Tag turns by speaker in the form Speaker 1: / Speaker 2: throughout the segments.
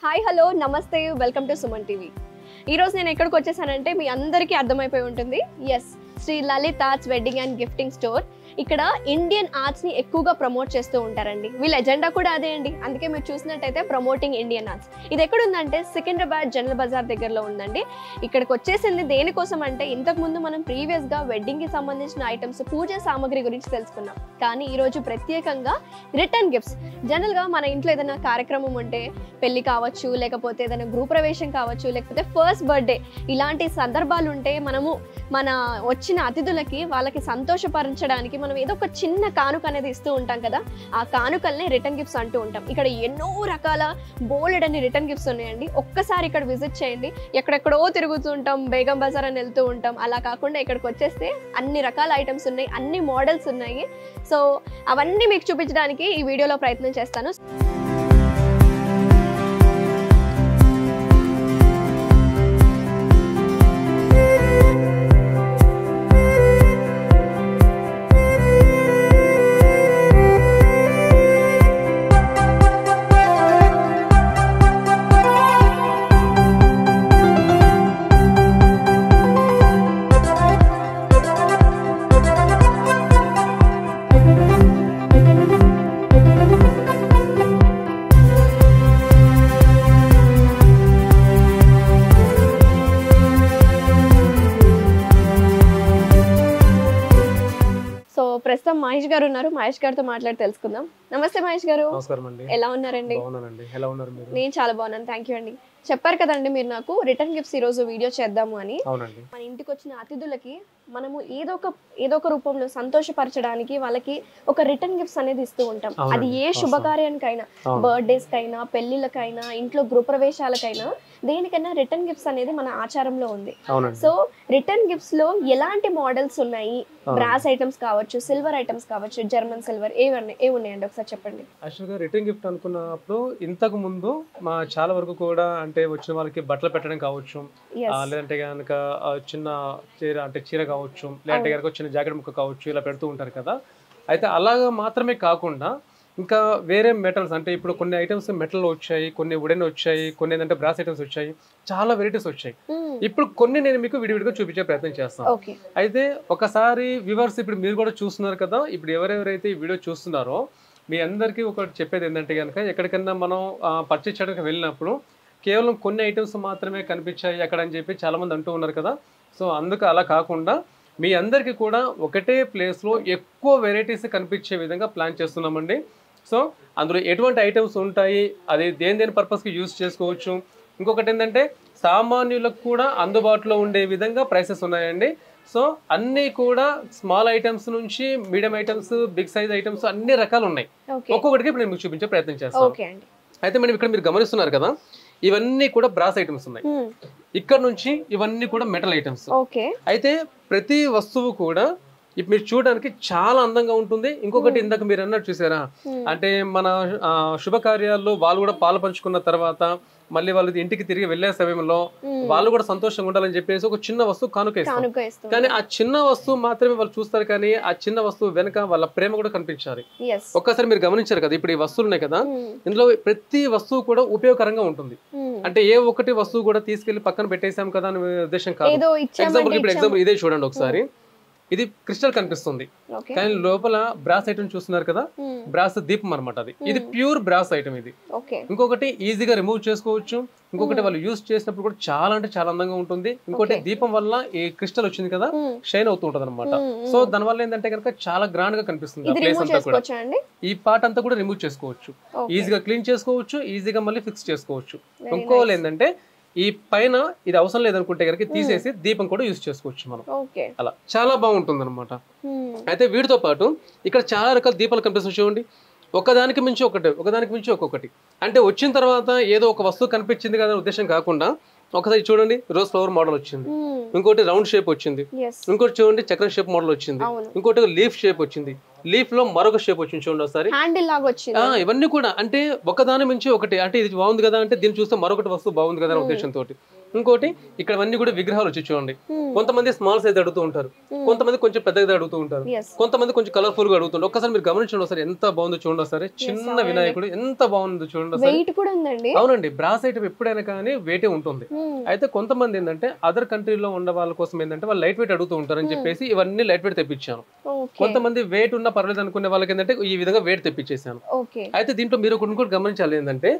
Speaker 1: Hi hello నమస్తే welcome to Suman TV. ఈరోజు నేను ఎక్కడికి వచ్చేసానంటే మీ అందరికీ అర్థమైపోయి ఉంటుంది. Yes, Shri Lalith arts wedding and gifting store. ఇక్కడ ఇండియన్ ఆర్ట్స్ని ఎక్కువగా ప్రమోట్ చేస్తూ ఉంటారండి. వీళ్ళ ఎజెండా కూడా అదే అండి. అందుకే మీరు చూసినట్టయితే ప్రమోటింగ్ ఇండియన్ ఆర్ట్స్. ఇది ఎక్కడ ఉందంటే సికింద్రాబాద్ జనరల్ బజార్ దగ్గరలో ఉందండి. ఇక్కడికి వచ్చేసింది దేనికోసం అంటే ఇంతకుముందు మనం ప్రీవియస్గా వెడ్డింగ్కి సంబంధించిన ఐటమ్స్, పూజ సామాగ్రి గురించి తెలుసుకున్నాం. కానీ ఈరోజు ప్రత్యేకంగా రిటర్న్ గిఫ్ట్స్. జనరల్గా మన ఇంట్లో ఏదైనా కార్యక్రమం ఉంటే, పెళ్లి కావచ్చు, లేకపోతే ఏదైనా గృహప్రవేశం కావచ్చు, లేకపోతే ఫస్ట్ బర్త్డే, ఇలాంటి సందర్భాలు ఉంటే మనము మన వచ్చిన అతిథులకి వాళ్ళకి సంతోషపరచడానికి మనం ఏదో ఒక చిన్న కానుక అనేది ఇస్తూ ఉంటాం కదా. ఆ కానుకల్ని రిటర్న్ గిఫ్ట్స్ అంటూ ఉంటాం. ఇక్కడ ఎన్నో రకాల బోల్డ్ అని రిటర్న్ గిఫ్ట్స్ ఉన్నాయండి. ఒక్కసారి ఇక్కడ విజిట్ చేయండి. ఎక్కడెక్కడో తిరుగుతూ ఉంటాం, బేగం బజార్ అని వెళ్తూ ఉంటాం. అలా కాకుండా ఇక్కడికి వచ్చేస్తే అన్ని రకాల ఐటమ్స్ ఉన్నాయి, అన్ని మోడల్స్ ఉన్నాయి. సో అవన్నీ మీకు చూపించడానికి ఈ వీడియోలో ప్రయత్నం చేస్తాను. ప్రస్తుతం మహేష్ గారు ఉన్నారు. మహేష్ గారితో మాట్లాడి తెలుసుకుందాం. నమస్తే మహేష్ గారు.
Speaker 2: నమస్కారం అండి.
Speaker 1: ఎలా ఉన్నారండి?
Speaker 2: ఎలా ఉన్నారు మీరు?
Speaker 1: నేను చాలా బాగున్నాను, థ్యాంక్ యూ అండి. చెప్పారు కదండి మీరు నాకు రిటర్న్ గిఫ్ట్స్ ఈ రోజు వీడియో చేద్దాము అని.
Speaker 2: అవునండి.
Speaker 1: మన ఇంటికి వచ్చిన అతిథులకి మనము ఏదో ఒక రూపంలో సంతోషపరచడానికి వాళ్ళకి ఒక రిటర్న్ గిఫ్ట్స్ అనేది ఇస్తూ ఉంటాం. అది ఏ శుభకార్యానికైనా, బర్త్డేస్ కైనా, పెళ్లిళ్ళకైనా, ఇంట్లో గృహప్రవేశాలకైనా, దేనికైనా రిటర్న్ గిఫ్ట్స్ అనేది మన ఆచారంలో ఉంది. సో రిటర్న్ గిఫ్ట్స్ లో ఎలాంటి మోడల్స్ ఉన్నాయి? బ్రాస్ ఐటమ్స్ కావచ్చు, సిల్వర్ ఐటమ్స్ కావచ్చు, జర్మన్ సిల్వర్, ఏవి ఉన్నాయండి ఒకసారి చెప్పండి.
Speaker 2: యాక్చువల్గా రిటర్న్ గిఫ్ట్ అనుకున్నప్పుడు ఇంతకు ముందు మా చాలా వరకు కూడా అంటే వచ్చిన వాళ్ళకి బట్టలు పెట్టడం కావచ్చు, లేదంటే కనుక చిన్న చీర కావచ్చు, లేదంటే కనుక చిన్న జాకెట్ ముక్క కావచ్చు, ఇలా పెడుతూ ఉంటారు కదా. అయితే అలాగా మాత్రమే కాకుండా ఇంకా వేరే మెటల్స్, అంటే ఇప్పుడు కొన్ని ఐటమ్స్ మెటల్ వచ్చాయి, కొన్ని వుడెన్ వచ్చాయి, కొన్ని ఏంటంటే బ్రాస్ ఐటమ్స్ వచ్చాయి, చాలా వెరైటీస్ వచ్చాయి. ఇప్పుడు కొన్ని నేను మీకు విడివిడిగా చూపించే ప్రయత్నం చేస్తాను. అయితే ఒకసారి వ్యూవర్స్, ఇప్పుడు మీరు కూడా చూస్తున్నారు కదా, ఇప్పుడు ఎవరెవరైతే ఈ వీడియో చూస్తున్నారో మీ అందరికీ ఒకటి చెప్పేది ఏంటంటే కనుక, ఎక్కడికన్నా మనం పర్చేస్ చేయడానికి వెళ్ళినప్పుడు కేవలం కొన్ని ఐటమ్స్ మాత్రమే కనిపించాయి అక్కడ అని చెప్పి చాలా మంది అంటూ ఉన్నారు కదా. సో అందుకు అలా కాకుండా మీ అందరికీ కూడా ఒకటే ప్లేస్లో ఎక్కువ వెరైటీస్ కనిపించే విధంగా ప్లాన్ చేస్తున్నామండి. సో అందులో ఎటువంటి ఐటమ్స్ ఉంటాయి, అది దేని పర్పస్కి యూజ్ చేసుకోవచ్చు. ఇంకొకటి ఏంటంటే సామాన్యులకు కూడా అందుబాటులో ఉండే విధంగా ప్రైసెస్ ఉన్నాయండి. సో అన్నీ కూడా స్మాల్ ఐటమ్స్ నుంచి medium items, big size items, అన్ని రకాలు ఉన్నాయి. ఒక్కొక్కటికి ఇప్పుడు నేను మీకు చూపించే ప్రయత్నం చేస్తాను. అయితే మేడం ఇక్కడ మీరు గమనిస్తున్నారు కదా, ఇవన్నీ కూడా బ్రాస్ ఐటమ్స్ ఉన్నాయి. ఇక్కడ నుంచి ఇవన్నీ కూడా మెటల్ ఐటమ్స్. అయితే ప్రతి వస్తువు కూడా ఇప్పుడు మీరు చూడడానికి చాలా అందంగా ఉంటుంది. ఇంకొకటి ఇందాక మీరు అన్నట్టు చూసారా, అంటే మన శుభకార్యాల్లో వాళ్ళు కూడా పాలు పంచుకున్న తర్వాత మళ్ళీ వాళ్ళు ఇంటికి తిరిగి వెళ్లే సమయంలో వాళ్ళు కూడా సంతోషంగా ఉండాలని చెప్పేసి ఒక చిన్న వస్తువు కానుక ఇస్తారు. కానీ ఆ చిన్న వస్తువు మాత్రమే వాళ్ళు చూస్తారు, కానీ ఆ చిన్న వస్తువు వెనక వాళ్ళ ప్రేమ కూడా కనిపించాలి. ఒక్కసారి మీరు గమనించారు కదా, ఇప్పుడు ఈ వస్తువులు ఉన్నాయి కదా, ఇందులో ప్రతి వస్తువు కూడా ఉపయోగకరంగా ఉంటుంది. అంటే ఏ ఒక్కటి వస్తువు కూడా తీసుకెళ్లి పక్కన పెట్టేసాం కదా అనే ఉద్దేశం కాదు. ఎగ్జాంపుల్ ఇదే చూడండి ఒకసారి. ఇది క్రిస్టల్ కనిపిస్తుంది, కానీ లోపల బ్రాస్ ఐటమ్ చూస్తున్నారు కదా, బ్రాస్ దీపం అనమాట. ఇది ప్యూర్ బ్రాస్ ఐటమ్. ఇది ఇంకొకటి ఈజీగా రిమూవ్ చేసుకోవచ్చు. ఇంకొకటి వాళ్ళు యూజ్ చేసినప్పుడు కూడా చాలా అంటే చాలా అందంగా ఉంటుంది. ఇంకోటి దీపం వల్ల ఈ క్రిస్టల్ వచ్చింది కదా, షైన్ అవుతూ ఉంటది అనమాట. సో దాని వల్ల ఏంటంటే కనుక చాలా గ్రాండ్ గా కనిపిస్తుంది. ప్లేస్ అంతా కూడా ఈ పార్ట్ అంతా కూడా రిమూవ్ చేసుకోవచ్చు, ఈజీగా క్లీన్ చేసుకోవచ్చు, ఈజీగా మళ్ళీ ఫిక్స్ చేసుకోవచ్చు. ఇంకోళ్ళు ఏంటంటే ఈ పైన ఇది అవసరం లేదనుకుంటే కనుక తీసేసి దీపం కూడా యూజ్ చేసుకోవచ్చు మనం. అలా చాలా బాగుంటుంది అనమాట. అయితే వీటితో పాటు ఇక్కడ చాలా రకాల దీపాలు కనిపిస్తుంది చూడండి. ఒకదానికి మించి ఒకటి, ఒకదానికి మించి ఒక్కొక్కటి. అంటే వచ్చిన తర్వాత ఏదో ఒక వస్తువు కనిపించింది కదా ఉద్దేశం కాకుండా ఒకసారి చూడండి, రోజ్ ఫ్లవర్ మోడల్ వచ్చింది, ఇంకోటి రౌండ్ షేప్ వచ్చింది, ఇంకోటి చూడండి చక్రం షేప్ మోడల్ వచ్చింది, ఇంకోటి లీఫ్ షేప్ వచ్చింది. లీఫ్ లో మరొక షేప్ వచ్చింది చూడండి ఒకసారి.
Speaker 1: హ్యాండిల్ లాగా వచ్చింది.
Speaker 2: ఇవన్నీ కూడా అంటే ఒకదాని మించి ఒకటి, అంటే ఇది బాగుంది కదా అంటే దీన్ని చూస్తే మరొకటి వస్తువు బాగుంది కదా అనే ఉద్దేశంతో. ఇంకోటి ఇక్కడ అన్ని కూడా విగ్రహాలు వచ్చి చూడండి. కొంతమంది స్మాల్ సైజ్ అడుగుతూ ఉంటారు, కొంతమంది కొంచెం పెద్దగా అడుగుతూ ఉంటారు, కొంతమంది కొంచెం కలర్ఫుల్ గా అడుగుతుంటారు. ఒక్కసారి మీరు గమనించండి ఒకసారి, ఎంత బాగుందో చూడండి ఒకసారి. చిన్న వినాయకుడు ఎంత బాగుందో చూడండి ఒకసారి. అవునండి, బ్రాస్ ఐటమ్ ఎప్పుడైనా కానీ వెయిటే ఉంటుంది. అయితే కొంతమంది ఏంటంటే అదర్ కంట్రీలో ఉన్న వాళ్ళ కోసం ఏంటంటే వాళ్ళు లైట్ వెయిట్ అడుగుతూ ఉంటారు అని చెప్పేసి ఇవన్నీ లైట్ వెయిట్ తెప్పించాను. కొంతమంది వెయిట్ ఉన్నా పర్లేదు అనుకునే వాళ్ళకి ఏంటంటే ఈ విధంగా వెయిట్ తెప్పించేసాను. అయితే దీంట్లో మీరు కూడా గమనించాలి ఏంటంటే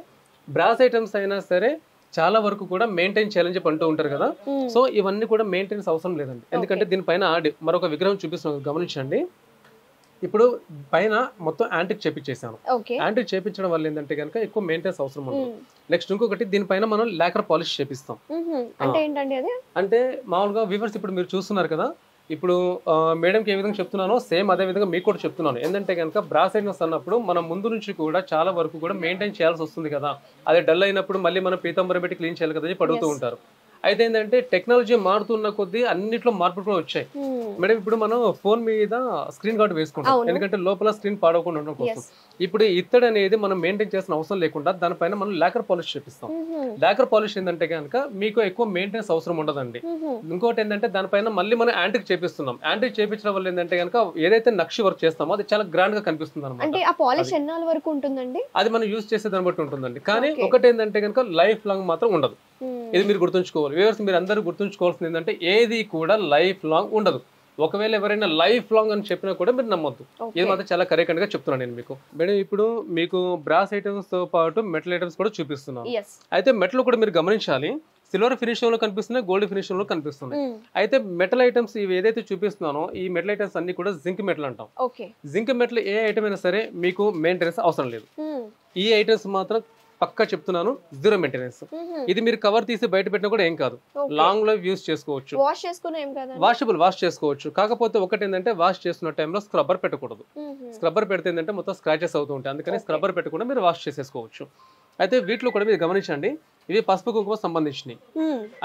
Speaker 2: బ్రాస్ ఐటమ్స్ అయినా సరే చాలా వరకు కూడా మెయింటైన్ చేయాలని చెప్పి అంటూ ఉంటారు కదా. సో ఇవన్నీ కూడా మెయింటెనెన్స్ అవసరం లేదండి, ఎందుకంటే దీనిపైన మరొక విగ్రహం చూపిస్తున్నాను గమనించండి. ఇప్పుడు పైన మొత్తం యాంటిక్ చేపించేసాను. యాంటిక్ చేపించడం వల్ల ఏంటంటే కనుక ఎక్కువ మెయింటెనెన్స్ అవసరం ఉండదు. నెక్స్ట్ ఇంకొకటి దీనిపైన మనం లాకర్ పాలిష్ చేపిస్తాం. అంటే మామూలుగా వ్యూవర్స్ ఇప్పుడు మీరు చూస్తున్నారు కదా, ఇప్పుడు మేడంకి ఏ విధంగా చెప్తున్నానో సేమ్ అదే విధంగా మీకు కూడా చెప్తున్నాను. ఏంటంటే కనుక బ్రాస్ ఐటమ్స్ అన్నప్పుడు మనం ముందు నుంచి కూడా చాలా వరకు కూడా మెయింటైన్ చేయాల్సి వస్తుంది కదా. అదే డల్ అయినప్పుడు మళ్ళీ మనం పీతాంబరం పెట్టి క్లీన్ చేయాలి కదా అని అడుగుతూ ఉంటారు. అయితే ఏంటంటే టెక్నాలజీ మారుతున్న కొద్దీ అన్నిట్లో మార్పులు కూడా వచ్చాయి మేడం. ఇప్పుడు మనం ఫోన్ మీద స్క్రీన్ గార్డ్ వేసుకుంటాం, ఎందుకంటే లోపల స్క్రీన్ పాడవకుండా ఉండడం కోసం. ఇప్పుడు ఇత్తడి అనేది మనం మెయింటైన్ చేసిన అవసరం లేకుండా దానిపైన మనం లాకర్ పాలిష్ చేపిస్తాం. లాకర్ పాలిష్ ఏంటంటే కనుక మీకు ఎక్కువ మెయింటెనెన్స్ అవసరం ఉండదండి. ఇంకోటి ఏంటంటే దానిపైన మళ్ళీ మనం యాంటిక్ చేపిస్తున్నాం. యాంటిక్ చేపించడం వల్ల ఏంటంటే కనుక ఏదైతే నక్షి వర్క్ చేస్తామో అది చాలా గ్రాండ్ గా కనిపిస్తుంది అనమాట. అది మనం యూజ్ చేసే దాన్ని బట్టి ఉంటుందండి. కానీ ఒకటి ఏంటంటే కనుక లైఫ్ లాంగ్ మాత్రం ఉండదు. ఇది మీరు గుర్తుంచుకోవాలి వ్యూవర్స్, మీరు అందరూ గుర్తుంచుకోవాల్సింది ఏంటంటే ఏది కూడా లైఫ్ లాంగ్ ఉండదు. ఒకవేళ ఎవరైనా లైఫ్ లాంగ్ అని చెప్పినా కూడా మీరు నమ్మొద్దు. ఇది మాత్రం చాలా కరెక్ట్ గా చెప్తున్నాను నేను మీకు. మేడం ఇప్పుడు మీకు బ్రాస్ ఐటమ్స్ తో పాటు మెటల్ ఐటమ్స్ కూడా చూపిస్తున్నాను. అయితే మెటల్ కూడా మీరు గమనించాలి, సిల్వర్ ఫినిషింగ్ లో కనిపిస్తున్నాయి, గోల్డ్ ఫినిషింగ్ లో కనిపిస్తున్నాయి. అయితే మెటల్ ఐటమ్స్ ఇవి ఏదైతే చూపిస్తున్నానో ఈ మెటల్ ఐటమ్స్ అన్ని కూడా జింక్ మెటల్ అంటాం. జింక్ మెటల్ ఏ ఐటమ్ అయినా సరే మీకు మెయింటెనెన్స్ అవసరం లేదు. ఈ ఐటమ్స్ మాత్రం పక్కా చెప్తున్నాను, జీరో మెయింటెనెన్స్. ఇది మీరు కవర్ తీసి బయట పెట్టినా కూడా ఏం కాదు, లాంగ్ లైఫ్ యూస్ చేసుకోవచ్చు, వాషబుల్ వాష్ చేసుకోవచ్చు. కాకపోతే ఒకటి ఏంటంటే వాష్ చేస్తున్న టైంలో స్క్రబ్బర్ పెట్టకూడదు. స్క్రబ్బర్ పెడితే ఏంటంటే మొత్తం స్క్రాచెస్ అవుతూ ఉంటాయి, అందుకని స్క్రబ్బర్ పెట్టకుండా మీరు వాష్ చేసేసుకోవచ్చు. అయితే వీటిలో కూడా మీరు గమనించండి, ఇవి పసుపు కుంకుమ సంబంధించినవి.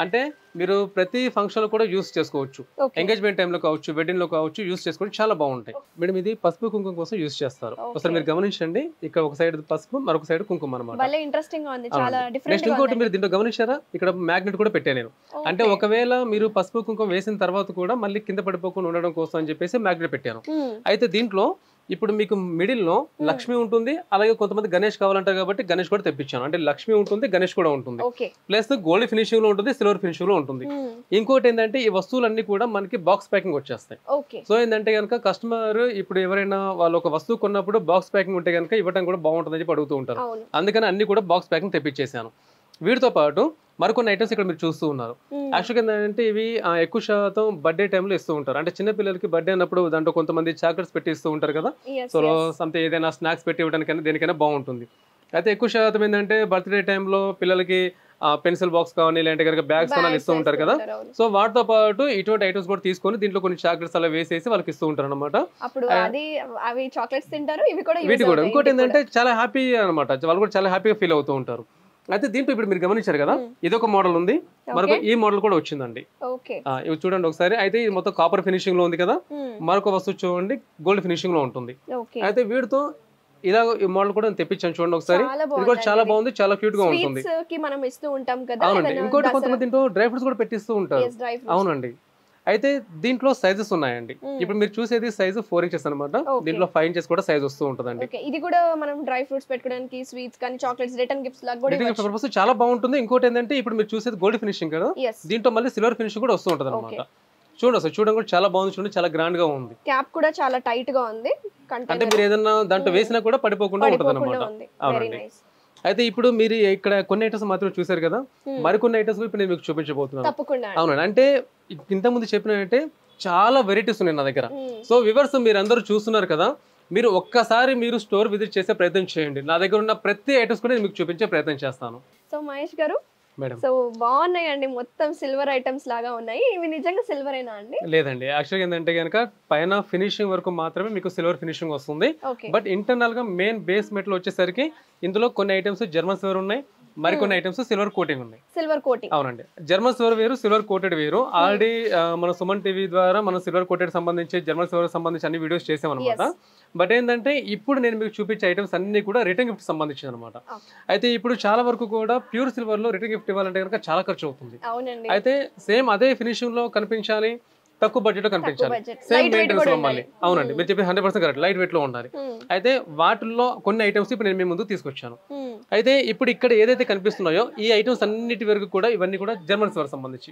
Speaker 2: అంటే మీరు ప్రతి ఫంక్షన్ లో కూడా యూస్ చేసుకోవచ్చు, ఎంగేజ్మెంట్ టైంలో కావచ్చు, వెడ్డింగ్ లో కావచ్చు, యూస్ చేసుకోవచ్చు, చాలా బాగుంటాయి. మేడం ఇది పసుపు కుంకుమ కోసం యూస్ చేస్తారు. ఒకసారి మీరు గమనించండి, ఇక్కడ ఒక సైడ్ పసుపు మరొక సైడ్ కుంకుమ అనమాట. నెక్స్ట్ ఇంకోటి మీరు దీంట్లో గమనించారా, ఇక్కడ మ్యాగ్నెట్ కూడా పెట్టాను నేను. అంటే ఒకవేళ మీరు పసుపు కుంకుమ వేసిన తర్వాత కూడా మళ్ళీ కింద పడిపోకుండా ఉండడం కోసం అని చెప్పేసి మ్యాగ్నెట్ పెట్టాను. అయితే దీంట్లో ఇప్పుడు మీకు మిడిల్ లో లక్ష్మి ఉంటుంది, అలాగే కొంతమంది గణేష్ కావాలంటారు కాబట్టి గణేష్ కూడా తెప్పించాను. అంటే లక్ష్మి ఉంటుంది, గణేష్ కూడా ఉంటుంది, ప్లస్ గోల్డ్ ఫినిషింగ్ లో ఉంటుంది, సిల్వర్ ఫినిషింగ్ లో ఉంటుంది. ఇంకోటి ఏంటంటే ఈ వస్తువులన్నీ కూడా మనకి బాక్స్ ప్యాకింగ్ వచ్చేస్తాయి. సో ఏంటంటే కనుక కస్టమర్ ఇప్పుడు ఎవరైనా వాళ్ళు ఒక వస్తువు కొన్నప్పుడు బాక్స్ ప్యాకింగ్ ఉంటే కనుక ఇవ్వడం కూడా బాగుంటుందని చెప్పి అడుగుతూ ఉంటారు. అందుకని అన్ని కూడా బాక్స్ ప్యాకింగ్ తెప్పించేసాను. వీటితో పాటు మరికొన్ని ఐటమ్స్ ఇక్కడ మీరు చూస్తూ ఉన్నారు. యాక్చువల్గా ఏంటంటే ఇవి ఎక్కువ శాతం బర్త్డే టైంలో ఇస్తూ ఉంటారు. అంటే చిన్న పిల్లలకి బర్త్డే అన్నప్పుడు దాంట్లో కొంతమంది చాక్లెట్స్ పెట్టి ఇస్తూ ఉంటారు కదా. సో సంథింగ్ ఏదైనా స్నాక్స్ పెట్టి ఇవ్వడానికైనా దేనికైనా బాగుంటుంది. అయితే ఎక్కువ శాతం ఏంటంటే బర్త్డే టైంలో పిల్లలకి పెన్సిల్ బాక్స్ కానీ లేదంటే కనుక బ్యాగ్స్ కానీ ఇస్తూ ఉంటారు కదా. సో వాటితో పాటు ఇటువంటి ఐటమ్స్ కూడా తీసుకొని దీంట్లో కొన్ని చాక్లెట్స్ అలా వేసేసి వాళ్ళకి ఇస్తూ ఉంటారు అనమాట. వీటి కూడా ఇంకోటి ఏంటంటే చాలా హ్యాపీ అనమాట, వాళ్ళు కూడా చాలా హ్యాపీగా ఫీల్ అవుతూ ఉంటారు. అయితే దీంట్లో ఇప్పుడు మీరు గమనించారు కదా, ఇదొక మోడల్ ఉంది, మరొక ఈ మోడల్ కూడా వచ్చిందండి. ఇవి చూడండి ఒకసారి. అయితే ఇది మొత్తం కాపర్ ఫినిషింగ్ లో ఉంది కదా, మరొక వస్తువు చూడండి గోల్డ్ ఫినిషింగ్ లో ఉంటుంది. అయితే వీటితో ఇలా ఈ మోడల్ కూడా తెప్పించాను చూడండి ఒకసారి. ఇది కూడా చాలా బాగుంది, చాలా క్యూట్ గా ఉంటుంది. అవునండి, ఇంకోటి కొంతమంది దీంట్లో డ్రై ఫ్రూట్స్ కూడా పెట్టిస్తూ ఉంటారు. అవునండి. అయితే దీంట్లో సైజెస్ ఉన్నాయండి. ఇప్పుడు మీరు చూసేది సైజ్ 4 ఇంచెస్ అనమాట. దీంట్లో 5 ఇంచెస్ కూడా సైజ్ వస్తూ ఉంటదండి.
Speaker 1: ఇది కూడా మనం డ్రై ఫ్రూట్స్ పెట్టుకోవడానికి, స్వీట్స్ కానీ చాక్లెట్స్ రిటర్న్ గిఫ్ట్స్ లాగా కూడా
Speaker 2: రిటర్న్ పర్పస్ చాలా బాగుంటుంది. ఇంకోటి ఏంటంటే ఇప్పుడు మీరు చూసేది గోల్డ్ ఫినిషింగ్ కదా, దీంట్లో మళ్ళీ సిల్వర్ ఫినిషింగ్ కూడా వస్తూ ఉంటది అనమాట. చూడండి అసలు చూడడం కూడా చాలా బాగుంది, చూడండి చాలా గ్రాండ్ గా ఉంది.
Speaker 1: క్యాప్ కూడా చాలా టైట్ గా ఉంది,
Speaker 2: అంటే మీరు ఏదైనా దాంట్లో వేసినా కూడా పడిపోకుండా ఉంటది అనమాట. అవునండి. అయితే ఇప్పుడు మీరు ఇక్కడ కొన్ని ఐటమ్స్ మాత్రమే చూసారు కదా, మరికొన్ని ఐటమ్స్ ఇప్పుడు నేను మీకు చూపించబోతున్నాను. అవునండి, అంటే ఇంత ముందు చెప్పినట్టే చాలా వెరైటీస్ ఉన్నాయి నా దగ్గర. సో వ్యూవర్స్ మీరు అందరూ చూస్తున్నారు కదా, మీరు ఒక్కసారి మీరు స్టోర్ విజిట్ చేసే ప్రయత్నం చేయండి. నా దగ్గర ఉన్న ప్రతి ఐటమ్స్ కూడా నేను మీకు చూపించే ప్రయత్నం చేస్తాను.
Speaker 1: సో మహేష్ గారు, సో బాగున్నాయండి, మొత్తం సిల్వర్ ఐటమ్స్ లాగా ఉన్నాయి. ఇవి నిజంగా సిల్వర్ అయినా అండి?
Speaker 2: లేదండి, యాక్చువల్గా ఏంటంటే కనుక పైన ఫినిషింగ్ వరకు మాత్రమే మీకు సిల్వర్ ఫినిషింగ్ వస్తుంది. బట్ ఇంటర్నల్ గా మెయిన్ బేస్ మెటల్ వచ్చేసరికి ఇందులో కొన్ని ఐటమ్స్ జర్మన్ సిల్వర్ ఉన్నాయి, మరికొన్ని ఐటమ్స్ సిల్వర్ కోటింగ్ ఉన్నాయి.
Speaker 1: సిల్వర్ కోటింగ్
Speaker 2: అవునండి, జర్మన్ సిల్వర్ వేరు, సిల్వర్ కోటెడ్ వేరు. ఆల్రెడీ మన సుమన్ టీవీ ద్వారా మనం సిల్వర్ కోటెడ్ సంబంధించి, జర్మన్ సిల్వర్ సంబంధించి అన్ని వీడియోస్ చేసాం అనమాట. బట్ ఏంటంటే ఇప్పుడు నేను మీకు చూపించే ఐటమ్స్ అన్ని కూడా రిటర్న్ గిఫ్ట్ సంబంధించి అనమాట. అయితే ఇప్పుడు చాలా వరకు కూడా ప్యూర్ సిల్వర్ లో రిటర్న్ గిఫ్ట్ ఇవ్వాలంటే కనుక చాలా ఖర్చు అవుతుంది. అయితే సేమ్ అదే ఫినిషింగ్ లో కనిపించాలి, తక్కువ బడ్జెట్ లో కనిపించాలి, సేమ్ మెయింటెనెన్స్ లో మళ్ళీ. అవునండి, మీరు చెప్పి 100% కరెక్ట్, లైట్ వెయిట్ లో ఉండాలి. అయితే వాటిల్లో కొన్ని ఐటమ్స్ ఇప్పుడు నేను మీ ముందు తీసుకొచ్చాను. అయితే ఇప్పుడు ఇక్కడ ఏదైతే కనిపిస్తున్నాయో ఈ ఐటమ్స్ అన్నిటి వరకు కూడా ఇవన్నీ కూడా జర్మన్ సిల్వర్ సంబంధించి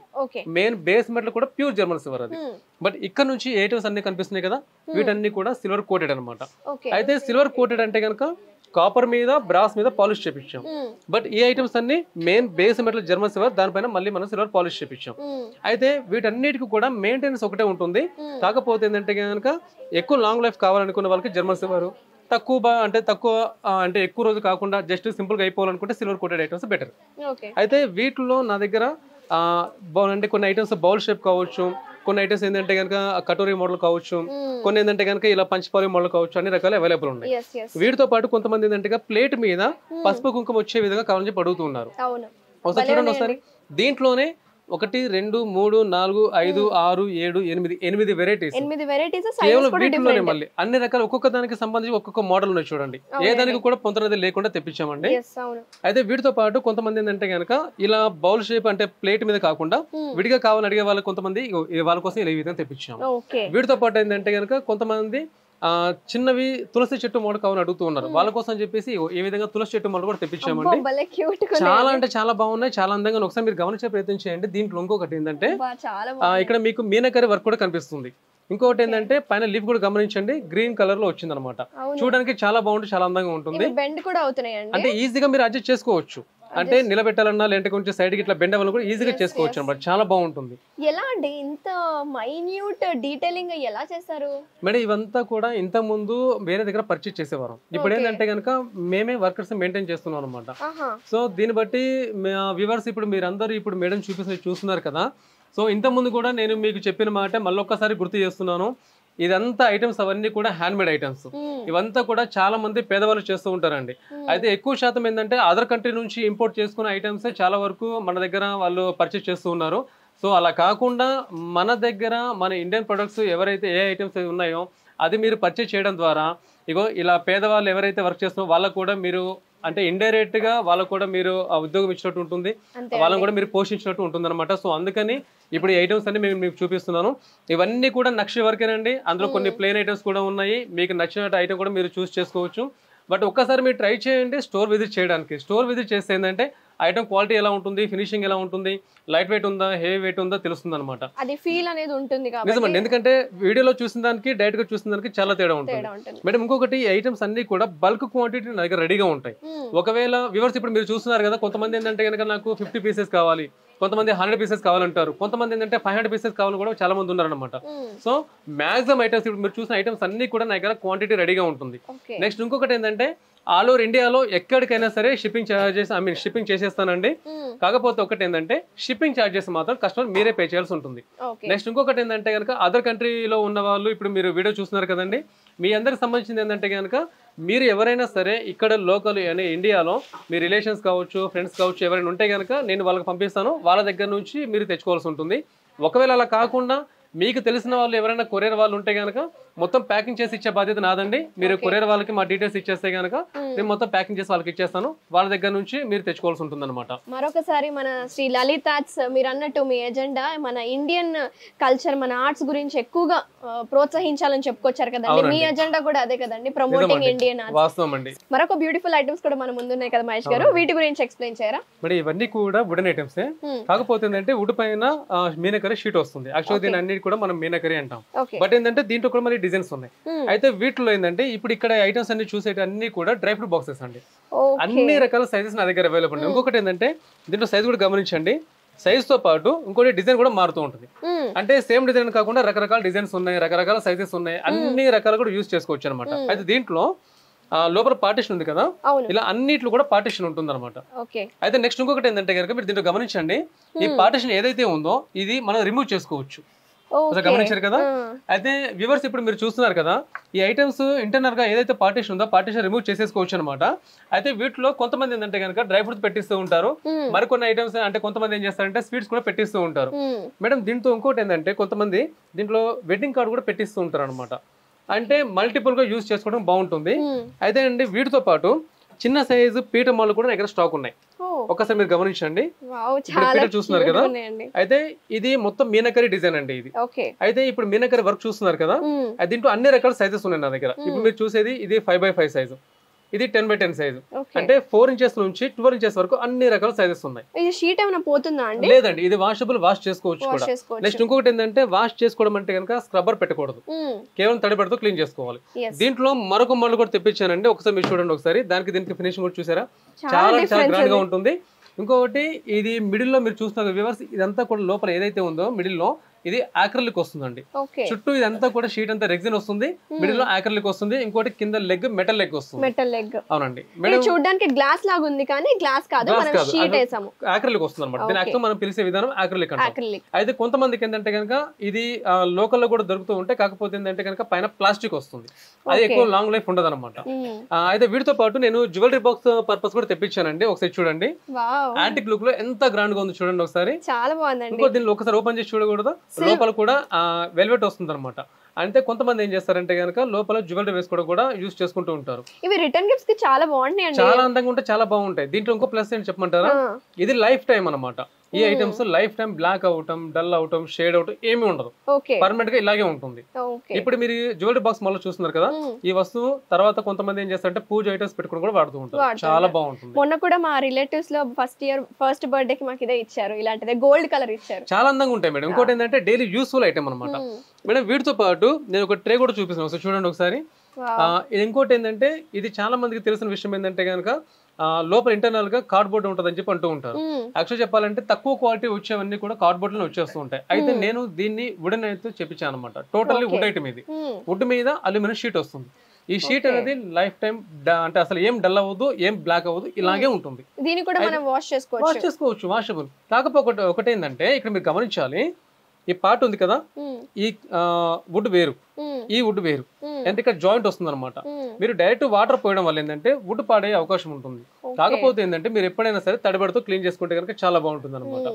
Speaker 2: మెయిన్ బేస్ మెటల్ కూడా ప్యూర్ జర్మన్ సిల్వర్ అది. బట్ ఇక్కడ నుంచి ఏ ఐటమ్స్ అన్ని కనిపిస్తున్నాయి కదా, వీటన్ని కూడా సిల్వర్ కోటెడ్ అనమాట. అయితే సిల్వర్ కోటెడ్ అంటే కనుక కాపర్ మీద, బ్రాస్ మీద పాలిష్ చేపించాం. బట్ ఈ ఐటమ్స్ అన్ని main base metal German silver, దానిపైన మళ్ళీ మనం సిల్వర్ పాలిష్ చేపించాం. అయితే వీటన్నిటికి కూడా మెయింటెనెన్స్ ఒకటే ఉంటుంది. కాకపోతే ఏంటంటే కనుక ఎక్కువ లాంగ్ లైఫ్ కావాలనుకున్న వాళ్ళకి జర్మన్ సిల్వర్, తక్కువ అంటే ఎక్కువ రోజు కాకుండా జస్ట్ సింపుల్ గా అయిపోవాలనుకుంటే సిల్వర్ కోటెడ్ ఐటమ్స్ బెటర్. అయితే వీటిలో నా దగ్గర అంటే కొన్ని ఐటమ్స్ బౌల్ షేప్ కావచ్చు, కొన్ని ఐటమ్స్ ఏంటంటే కనుక కటోరీ మోడల్ కావచ్చు, కొన్ని ఏంటంటే కనుక ఇలా పంచపాలి మోడల్ కావచ్చు, అన్ని రకాలు అవైలబుల్ ఉన్నాయి. వీటితో పాటు కొంతమంది ఏంటంటే ప్లేట్ మీద పసుపు కుంకుమ వచ్చే విధంగా కావాలని పడుతూ ఉన్నారు. ఒకసారి చూడండి, ఒకసారి దీంట్లోనే 1 2 3 4 5 6 7 8 వెరైటీస్ కేవలం వీటిలోనే మళ్ళీ అన్ని రకాల ఒక్కొక్క దానికి సంబంధించి ఒక్కొక్క మోడల్ ఉన్నాయి. చూడండి, ఏ దానికి కూడా పొంతనది లేకుండా తెప్పించామండి. అయితే వీటితో పాటు కొంతమంది ఏంటంటే కనుక ఇలా బౌల్ షేప్ అంటే ప్లేట్ మీద కాకుండా విడిగా కావాలని అడిగే వాళ్ళు కొంతమంది వాళ్ళ కోసం ఇలా ఈ విధంగా తెప్పించాము. వీటితో పాటు ఏంటంటే కనుక కొంతమంది చిన్నవి తులసి చెట్టు మోడల్ కావాలని అడుగుతూ ఉన్నారు. వాళ్ళ కోసం చెప్పేసి ఈ విధంగా తులసి చెట్టు మోడల్ కూడా తెప్పించామండి. చాలా అంటే చాలా బాగున్నాయి, చాలా అందంగా. ఒకసారి మీరు గమనించే ప్రయత్నం చేయండి. దీంట్లో ఇంకొకటి ఏంటంటే ఇక్కడ మీకు మీనకరి వర్క్ కూడా కనిపిస్తుంది. ఇంకొకటి ఏంటంటే పైన లీఫ్ కూడా గమనించండి, గ్రీన్ కలర్ లో వచ్చింది అనమాట. చూడడానికి చాలా బాగుంటుంది, చాలా అందంగా ఉంటుంది. అంటే ఈజీగా మీరు అడ్జస్ట్ చేసుకోవచ్చు, అంటే నిలబెట్టాలన్నా లేదంటే కొంచెం సైడ్ కి ఇట్లా బెండ్ అవ్వాలని కూడా ఈజీగా చేసుకోవచ్చు అన్నమాట. చాలా బాగుంటుంది.
Speaker 1: ఎలా అండి ఇంత మైన్యూట్ డీటెయిలింగ్ ఎలా చేశారు
Speaker 2: మేడం? ఇవంతా కూడా ఇంత ముందు వేరే దగ్గర పర్చేస్ చేసేవారు. ఇప్పుడు ఏంటంటే కనుక మేమే వర్కర్స్ మెయింటైన్ చేస్తున్నాం అనమాట. సో దీన్ని బట్టి వ్యూవర్స్ ఇప్పుడు మీరందరూ ఇప్పుడు మేడం చూస్తున్నారు కదా. సో ఇంత ముందు కూడా నేను మీకు చెప్పిన మాట మళ్ళీ ఒక్కసారి గుర్తు చేస్తున్నాను. ఇదంతా ఐటమ్స్ అవన్నీ కూడా హ్యాండ్ మేడ్ ఐటమ్స్. ఇవంతా కూడా చాలా మంది పేదవాళ్ళు చేస్తూ ఉంటారండి. అయితే ఎక్కువ శాతం ఏంటంటే అదర్ కంట్రీ నుంచి ఇంపోర్ట్ చేసుకున్న ఐటమ్స్ చాలా వరకు మన దగ్గర వాళ్ళు పర్చేస్ చేస్తూ ఉన్నారు. సో అలా కాకుండా మన దగ్గర మన ఇండియన్ ప్రొడక్ట్స్ ఎవరైతే ఏ ఐటమ్స్ ఉన్నాయో అది మీరు పర్చేస్ చేయడం ద్వారా ఇగో ఇలా పేదవాళ్ళు ఎవరైతే వర్క్ చేస్తున్నారో వాళ్ళకు కూడా మీరు అంటే ఇండైరెక్ట్ గా వాళ్ళకు కూడా మీరు ఉద్యోగం ఇచ్చినట్టు ఉంటుంది, వాళ్ళని కూడా మీరు పోషించినట్టు ఉంటుంది అనమాట. సో అందుకని ఇప్పుడు ఈ ఐటమ్స్ అన్ని మేము మీకు చూపిస్తున్నాను. ఇవన్నీ కూడా నక్షి వర్కేనండి. అందులో కొన్ని ప్లేన్ ఐటమ్స్ కూడా ఉన్నాయి. మీకు నచ్చిన ఐటమ్ కూడా మీరు చూస్ చేసుకోవచ్చు. బట్ ఒక్కసారి మీరు ట్రై చేయండి స్టోర్ విజిట్ చేయడానికి. స్టోర్ విజిట్ చేస్తే ఏంటంటే ఐటమ్ క్వాలిటీ ఎలా ఉంటుంది, ఫినిషింగ్ ఎలా ఉంటుంది, లైట్ వెయిట్ ఉందా, హెవీ వెయిట్ ఉందా తెలుస్తుంది అనమాట.
Speaker 1: అది ఫీల్ అనేది ఉంటుంది కాబట్టి
Speaker 2: నిజమండి. ఎందుకంటే వీడియోలో చూసిన దానికి డైరెక్ట్ గా చూసిన దానికి చాలా తేడా ఉంటుంది మేడం. ఇంకొకటి ఐటమ్స్ అన్ని కూడా బల్క్ క్వాంటిటీ నా దగ్గర రెడీగా ఉంటాయి. ఒకవేళ వ్యూవర్స్ ఇప్పుడు మీరు చూస్తున్నారు కదా, కొంతమంది ఏంటంటే కనుక నాకు 50 పీసెస్ కావాలి, కొంతమంది 100 పీసెస్ కావాలంటారు, కొంతమంది ఏంటంటే 500 పీసెస్ కావాలని కూడా చాలా మంది ఉన్నారనమాట. సో మాక్సిమం ఐటమ్స్ ఇప్పుడు మీరు చూసిన ఐటమ్స్ అన్ని కూడా నా దగ్గర క్వాంటిటీ రెడీగా ఉంటుంది. నెక్స్ట్ ఇంకొకటి ఏంటంటే ఆల్ ఓవర్ ఇండియాలో ఎక్కడికైనా సరే షిప్పింగ్ చార్జెస్ షిప్పింగ్ చేసేస్తానండి. కాకపోతే ఒకటి ఏంటంటే షిప్పింగ్ చార్జెస్ మాత్రం కస్టమర్ మీరే పే చేయాల్సి ఉంటుంది. నెక్స్ట్ ఇంకొకటి ఏంటంటే కనుక అదర్ కంట్రీలో ఉన్న వాళ్ళు ఇప్పుడు మీరు వీడియో చూస్తున్నారు కదండి, మీ అందరికి సంబంధించింది ఏంటంటే కనుక మీరు ఎవరైనా సరే ఇక్కడ లోకల్ అనే ఇండియాలో మీ రిలేషన్స్ కావచ్చు, ఫ్రెండ్స్ కావచ్చు, ఎవరైనా ఉంటే కనుక నేను వాళ్ళకి పంపిస్తాను. వాళ్ళ దగ్గర నుంచి మీరు తెచ్చుకోవాల్సి ఉంటుంది. ఒకవేళ అలా కాకుండా మీకు తెలిసిన వాళ్ళు ఎవరైనా కొరియర్ వాళ్ళు ఉంటే కనుక మొత్తం ప్యాకింగ్ చేసి ఇచ్చే బాధ్యత నాదండి. మీరు కొరియర్ వాళ్ళకి మా డీటెయిల్స్ ఇచ్చేస్తే కనుక నేను మొత్తం ప్యాకింగ్ చేసి వాళ్ళకి ఇచ్చేస్తాను. వాళ్ళ దగ్గర నుంచి మీరు తెచ్చుకోవాల్సి ఉంటుంది అనమాట.
Speaker 1: మరొకసారి మన శ్రీ లలిత్ ఆర్ట్స్ మీరు అన్నట్టు మీ ఎజెండా మన ఇండియన్ కల్చర్, మన ఆర్ట్స్ గురించి ఎక్కువగా ప్రోత్సహించాలని చెప్పుకొచ్చారు కదండి. మీ ఎజెండా కూడా అదే కదండి, ప్రమోటింగ్ ఇండియన్ ఆర్ట్స్.
Speaker 2: వాస్తవం అండి.
Speaker 1: మరొక బ్యూటిఫుల్ ఐటమ్స్ కూడా మన ముందు ఉన్నాయి కదా మహేష్ గారు, వీటి గురించి ఎక్స్ప్లెయిన్ చేయరా?
Speaker 2: మరి ఇవన్నీ కూడా వుడెన్ ఐటమ్స్. కాకపోతే ఏంటంటే వుడ్ పైన మీనకరీ షీట్ వస్తుంది. యాక్చువల్గా దీని అన్నిటి కూడా మనం మీనకరీ అంటాం. బట్ ఏంటంటే దీంట్లో కూడా మరి డిజైన్స్ ఉన్నాయి. అయితే వీటిలో ఏంటంటే ఇప్పుడు ఇక్కడ ఐటమ్స్ అన్ని చూసే అన్ని కూడా డ్రై ఫ్రూట్ బాక్సెస్ అండి. అన్ని రకాల సైజెస్ నా దగ్గర అవైలబుల్ ఉన్నాయి. ఇంకొకటి ఏంటంటే దీంట్లో సైజ్ కూడా గమనించండి. సైజ్ తో పాటు ఇంకోటి డిజైన్ కూడా మారుతూ ఉంటుంది. అంటే సేమ్ డిజైన్ కాకుండా రకరకాల డిజైన్స్ ఉన్నాయి, రకరకాల సైజెస్ ఉన్నాయి, అన్ని రకాలు కూడా యూజ్ చేసుకోవచ్చు అనమాట. అయితే దీంట్లో లోపల పార్టిషన్ ఉంది కదా, ఇలా అన్నిట్లో కూడా పార్టిషన్ ఉంటుంది అనమాట. అయితే నెక్స్ట్ ఇంకొకటి ఏంటంటే కనుక మీరు దీంట్లో గమనించండి, ఈ పార్టిషన్ ఏదైతే ఉందో ఇది మనం రిమూవ్ చేసుకోవచ్చు.
Speaker 1: Okay.
Speaker 2: గమనించారు కదా. అయితే వ్యూవర్స్ ఇప్పుడు మీరు చూస్తున్నారు కదా, ఈ ఐటమ్స్ ఇంటర్నల్ గా ఏదైతే పార్టీషన్ ఉందో పార్టీషన్ రిమూవ్ చేసేసుకోవచ్చు అనమాట. అయితే వీటిలో కొంతమంది ఏంటంటే కనుక డ్రై ఫ్రూట్స్ పెట్టిస్తూ ఉంటారు, మరికొన్ని ఐటమ్స్ అంటే కొంతమంది ఏం చేస్తారంటే స్వీట్స్ కూడా పెట్టిస్తూ ఉంటారు. మేడం దీంతో ఇంకోటి ఏంటంటే కొంతమంది దీంట్లో వెడ్డింగ్ కార్డు కూడా పెట్టిస్తూ ఉంటారు అనమాట. అంటే మల్టిపుల్ గా యూజ్ చేసుకోవడం బాగుంటుంది. అయితే అండి వీటితో పాటు చిన్న సైజు పీట మాలు కూడా దగ్గర స్టాక్ ఉన్నాయి. ఒకసారి మీరు గమనించండి, పీట చూస్తున్నారు కదా. అయితే ఇది మొత్తం మీనకరీ డిజైన్ అండి ఇది. అయితే ఇప్పుడు మీనకరీ వర్క్ చూస్తున్నారు కదా, దీంట్లో అన్ని రకాల సైజెస్ ఉన్నాయి నా దగ్గర. ఇప్పుడు మీరు చూసేది ఇది 5x5 సైజు, ఇది 10x10 సైజు. అంటే 4 ఇంచెస్ నుంచి 12 ఇంచెస్ వరకు అన్ని రకాల సైజెస్ ఉన్నాయి.
Speaker 1: ఇది షీట్ ఏమైనా పోతుందా అండి?
Speaker 2: లేదండి, ఇది వాషబుల్, వాష్ చేసుకోవచ్చు కూడా. నెక్స్ట్ ఇంకొకటి ఏంటంటే వాష్ చేసుకోవడం అంటే కనుక స్క్రబ్బర్ పెట్టకూడదు, కేవలం తడిపెడుతూ క్లీన్ చేసుకోవాలి. దీంట్లో మరొక మళ్ళీ కూడా తెప్పించానండి, ఒకసారి మీరు చూడండి ఒకసారి. దీనికి ఫినిషింగ్ కూడా చూసారా, చాలా గ్రాండ్ గా ఉంటుంది. ఇంకొకటి ఇది మిడిల్ లో మీరు చూస్తున్నారు వ్యూవర్స్, ఇదంతా కూడా లోపల ఏదైతే ఉందో మిడిల్ లో ఇది ఆక్రిలిక్ వస్తుందండి. చుట్టూ ఇదంతా కూడా షీట్ అంతా రెగ్జిన్ వస్తుంది, మిడిల్ లో ఆక్రిలిక్ వస్తుంది. ఇంకోటి కింద లెగ్ మెటల్ లెగ్ వస్తుంది.
Speaker 1: Metal leg.
Speaker 2: అవునండి,
Speaker 1: చూడడానికి గ్లాస్ లాగా ఉంది కానీ గ్లాస్ కాదు, మనం షీట్ వేసాము.
Speaker 2: ఆక్రిలిక్ వస్తుంది అనమాట. దీని యాక్చువల్ మనం పిలిచే విధానం ఆక్రిలిక్ అంటారు. అయితే కొంతమందికి ఏంటంటే కనుక ఇది లోకల్ లో కూడా దొరుకుతూ ఉంటాయి, కాకపోతే ఏంటంటే కనుక పైన ప్లాస్టిక్ వస్తుంది, అది ఎక్కువ లాంగ్ లైఫ్ ఉండదు అనమాట. అయితే వీటితో పాటు నేను జ్యువెలరీ బాక్స్ పర్పస్ కూడా తెప్పించానండి. ఒకసారి చూడండి, యాంటిక్ లుక్ లో ఎంత గ్రాండ్ గా ఉంది చూడండి ఒకసారి.
Speaker 1: చాలా బాగుందండి.
Speaker 2: ఇంకో దీనిలో ఒకసారి ఓపెన్ చేసి చూడకూడదు, లోపల కూడా వెల్వెట్ వస్తుంది అనమాట. అంటే కొంతమంది ఏం చేస్తారంటే కనుక లోపల జ్యువెలరీ వేసుకోవడం కూడా యూజ్ చేసుకుంటూ ఉంటారు.
Speaker 1: ఇవి రిటర్న్ గిఫ్ట్స్ కి చాలా బాగుంటాయి,
Speaker 2: చాలా అందంగా ఉంటాయి, చాలా బాగుంటాయి. దీంట్లో ఇంకో ప్లస్ ఏంటి చెప్పమంటారా, ఇది లైఫ్ టైం అనమాట. ఈ ఐటమ్స్ లైఫ్ టైం బ్లాక్ అవటం, డల్ అవటం, షేడ్ అవటం ఏమీ ఉండదు, పర్మనెంట్ గా ఇలాగే ఉంటుంది. ఇప్పుడు మీరు జ్యువెలరీ బాక్స్ మళ్ళీ చూస్తున్నారు కదా, ఈ వస్తువు తర్వాత కొంతమంది ఏం చేస్తారంటే పూజ ఐటమ్స్ పెట్టుకుని కూడా వాడుతూ ఉంటారు, చాలా బాగుంటుంది.
Speaker 1: మొన్న కూడా మా రిలేటివ్స్ లో ఫస్ట్ బర్త్డే కి మాకు ఇదే ఇచ్చారు, ఇలాంటిదే గోల్డ్ కలర్ ఇచ్చారు,
Speaker 2: చాలా అందంగా ఉంటాయి మేడం. ఇంకోటి ఏంటంటే డైలీ యూస్ఫుల్ ఐటమ్ అనమాట మేడం. వీటితో పాటు నేను ఒక ట్రే కూడా చూపిస్తాను, ఒకసారి చూడండి ఒకసారి. ఇంకోటి ఏంటంటే ఇది చాలా మందికి తెలిసిన విషయం ఏంటంటే కనుక లోపల ఇంటర్నల్ గా కార్డ్బోర్డ్ ఉంటుందని చెప్పి అంటూ ఉంటారు. యాక్చువల్ చెప్పాలంటే తక్కువ క్వాలిటీ వచ్చేవన్నీ కూడా కార్డ్బోర్డ్ లో వచ్చేస్తూ ఉంటాయి. అయితే నేను దీన్ని వుడెన్ అయితే చెప్పించాను అనమాట. టోటల్లీ వుడ్ ఐటమ్ ఇది. వుడ్ మీద అల్యూమినియం షీట్ వస్తుంది. ఈ షీట్ అనేది లైఫ్ టైం అంటే అసలు ఏం డల్ అవ్వదు, ఏం బ్లాక్ అవ్వదు, ఇలాగే ఉంటుంది.
Speaker 1: దీన్ని కూడా మనం వాష్ చేసుకోవచ్చు,
Speaker 2: వాషబుల్. కాకపోతే ఒకటి ఏంటంటే ఇక్కడ మీరు గమనించాలి, ఈ పార్ట్ ఉంది కదా, ఈ వుడ్ వేరు, ఈ వుడ్ వేరు, అంటే ఇక్కడ జాయింట్ వస్తుంది అనమాట. మీరు డైరెక్ట్ వాటర్ పోయడం వల్ల ఏంటంటే వుడ్ పాడే అవకాశం ఉంటుంది. కాకపోతే ఏంటంటే మీరు ఎప్పుడైనా సరే తడిబడితో క్లీన్ చేసుకుంటే కనుక చాలా బాగుంటుంది అనమాట.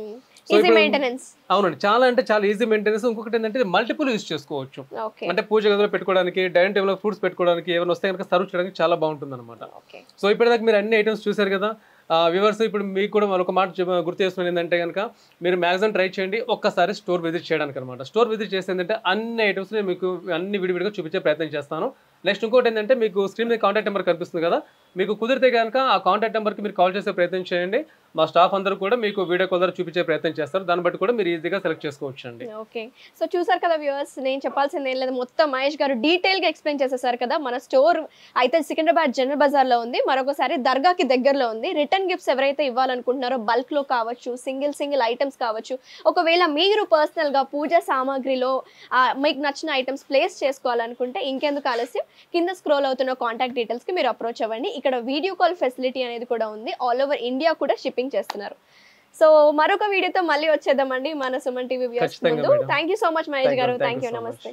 Speaker 2: అవునండి, చాలా అంటే చాలా ఈజీ మెయింటెనెన్స్. ఇంకొకటి ఏంటంటే మల్టిపుల్ యూజ్ చేసుకోవచ్చు. అంటే పూజ గదిలో పెట్టుకోవడానికి, డైనింగ్ టేబుల్ లో ఫ్రూట్స్ పెట్టుకోవడానికి, ఏమైనా వస్తే కనుక సర్వ్ చేయడానికి చాలా బాగుంటుంది అనమాట. సో ఇప్పటిదాకా మీరు అన్ని ఐటమ్స్ చూసారు కదా వ్యూవర్స్. ఇప్పుడు మీకు కూడా మరొక మాట గుర్తు చేస్తున్నాను ఏంటంటే కనుక మీరు మ్యాక్సిమం ట్రై చేయండి ఒక్కసారి స్టోర్ విజిట్ చేయడానికి అనమాట. స్టోర్ విజిట్ చేస్తే ఏంటంటే అన్ని ఐటమ్స్ మీకు అన్ని విడివిడిగా చూపించే ప్రయత్నం చేస్తాను. నెక్స్ట్ ఇంకోటి ఏంటంటే మీకు స్క్రీన్ మీద కాంటాక్ట్ నెంబర్ కనిపిస్తుంది కదా, మీకు కుదిరితే కనుక ఆ కాంటాక్ట్ నెంబర్కి మీరు కాల్ చేసే ప్రయత్నం చేయండి. మా స్టాఫ్ అందరూ కూడా మీకు వీడియో కాల్ ద్వారా చూపించే ప్రయత్నం చేస్తారు, దాన్ని బట్టి కూడా మీరు ఈజీగా సెలెక్ట్ చేసుకోవచ్చు అండి.
Speaker 1: ఓకే, సో చూసారు కదా వ్యూవర్స్, నేను చెప్పాల్సింది ఏం లేదు, మొత్తం మహేష్ గారు డీటెయిల్ గా ఎక్స్ప్లెయిన్ చేసేసారు కదా. మన స్టోర్ అయితే సికింద్రాబాద్ జనరల్ బజార్ లో ఉంది, మరొకసారి దర్గాకి దగ్గరలో ఉంది. రిటర్న్ గిఫ్ట్స్ ఎవరైతే ఇవ్వాలనుకుంటున్నారో బల్క్ లో కావచ్చు, సింగిల్ ఐటమ్స్ కావచ్చు, ఒకవేళ మీరు పర్సనల్ గా పూజ సామాగ్రిలో మీకు నచ్చిన ఐటమ్స్ ప్లేస్ చేసుకోవాలనుకుంటే ఇంకెందుకు ఆలస్యం, కింద స్క్రోల్ అవుతున్న కాంటాక్ట్ డీటెయిల్స్ కి మీరు అప్రోచ్ అవ్వండి. ఇక్కడ వీడియో కాల్ ఫెసిలిటీ అనేది కూడా ఉంది, ఆల్ ఓవర్ ఇండియా కూడా షిప్పింగ్ చేస్తున్నారు. సో మరొక వీడియోతో మళ్ళీ వచ్చేద్దామండి మన సుమన్ టీవీ వ్యూవర్స్ ముందు. Thank you so much Mahesh గారు, థ్యాంక్ యూ, నమస్తే.